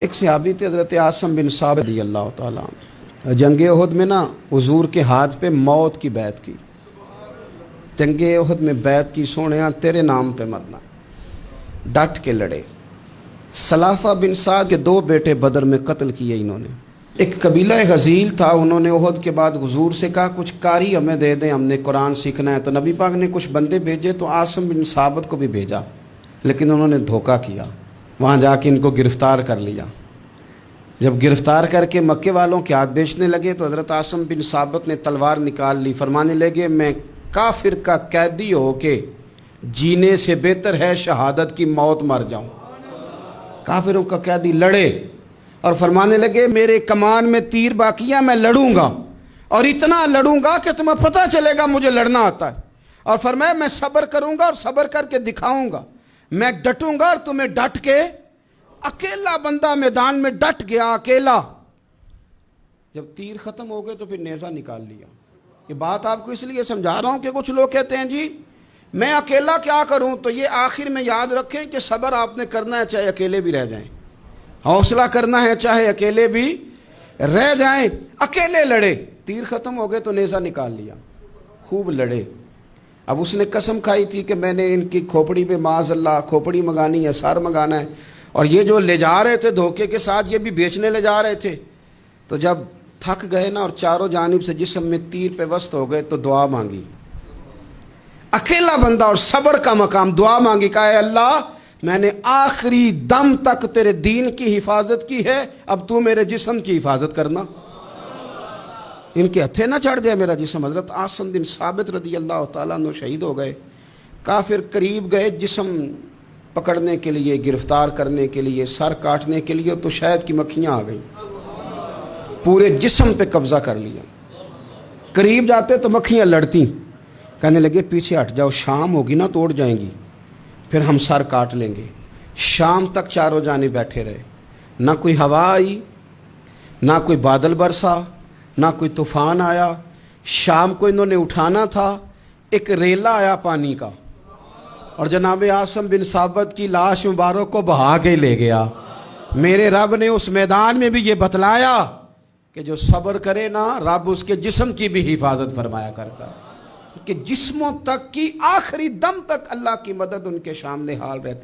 ایک صحابی تھے حضرت عاصم بن ثابت رضی اللہ تعالیٰ عنہ، جنگ احد میں نا حضور کے ہاتھ پہ موت کی بیعت کی، جنگ احد میں بیعت کی، سونیا تیرے نام پہ مرنا، ڈٹ کے لڑے۔ سلافہ بن سعد کے 2 بیٹے بدر میں قتل کیے انہوں نے۔ ایک قبیلہ غزیل تھا، انہوں نے احد کے بعد حضور سے کہا کچھ قاری ہمیں دے دیں، ہم نے قرآن سیکھنا ہے، تو نبی پاک نے کچھ بندے بھیجے تو عاصم بن ثابت کو بھی بھیجا، لیکن انہوں نے دھوکہ کیا، وہاں جا کے ان کو گرفتار کر لیا۔ جب گرفتار کر کے مکے والوں کے ہاتھ بیچنے لگے تو حضرت عاصم بن ثابت نے تلوار نکال لی، فرمانے لگے میں کافر کا قیدی ہو کے جینے سے بہتر ہے شہادت کی موت مر جاؤں۔ کافروں کا قیدی لڑے اور فرمانے لگے میرے کمان میں تیر باقی ہے، میں لڑوں گا اور اتنا لڑوں گا کہ تمہیں پتہ چلے گا مجھے لڑنا آتا ہے، اور فرمایا میں صبر کروں گا اور صبر کر کے دکھاؤں گا، میں ڈٹوں گا اور تمہیں ڈٹ کے۔ اکیلا بندہ میدان میں ڈٹ گیا، اکیلا۔ جب تیر ختم ہو گئے تو پھر نیزہ نکال لیا۔ یہ بات آپ کو اس لیے سمجھا رہا ہوں کہ کچھ لوگ کہتے ہیں جی میں اکیلا کیا کروں، تو یہ آخر میں یاد رکھیں کہ صبر آپ نے کرنا ہے چاہے اکیلے بھی رہ جائیں، حوصلہ کرنا ہے چاہے اکیلے بھی رہ جائیں۔ اکیلے لڑے، تیر ختم ہو گئے تو نیزہ نکال لیا، خوب لڑے۔ اب اس نے قسم کھائی تھی کہ میں نے ان کی کھوپڑی پہ معاذ اللہ کھوپڑی منگانی ہے، سر منگانا ہے، اور یہ جو لے جا رہے تھے دھوکے کے ساتھ یہ بھی بیچنے لے جا رہے تھے۔ تو جب تھک گئے نا اور چاروں جانب سے جسم میں تیر پہ وسط ہو گئے تو دعا مانگی، اکیلا بندہ اور صبر کا مقام، دعا مانگی، کہا اے اللہ میں نے آخری دم تک تیرے دین کی حفاظت کی ہے، اب تو میرے جسم کی حفاظت کرنا، ان کے ہتھے نہ چڑھ جائے میرا جسم۔ حضرت عاصم بن ثابت رضی اللہ تعالیٰ عنہ شہید ہو گئے۔ کافر قریب گئے جسم پکڑنے کے لیے، گرفتار کرنے کے لیے، سر کاٹنے کے لیے، تو شہد کی مکھیاں آ گئیں، پورے جسم پہ قبضہ کر لیا۔ قریب جاتے تو مکھیاں لڑتی، کہنے لگے پیچھے ہٹ جاؤ، شام ہوگی نا توڑ جائیں گی، پھر ہم سر کاٹ لیں گے۔ شام تک چاروں جانے بیٹھے رہے، نہ کوئی ہوا آئی، نہ کوئی بادل برسا، نہ کوئی طوفان آیا۔ شام کو انہوں نے اٹھانا تھا، ایک ریلا آیا پانی کا، اور جناب عاصم بن ثابت کی لاش مبارک کو بہا کے لے گیا۔ میرے رب نے اس میدان میں بھی یہ بتلایا کہ جو صبر کرے نا رب اس کے جسم کی بھی حفاظت فرمایا کرتا ہے، کہ جسموں تک کی آخری دم تک اللہ کی مدد ان کے سامنے حال رہتی۔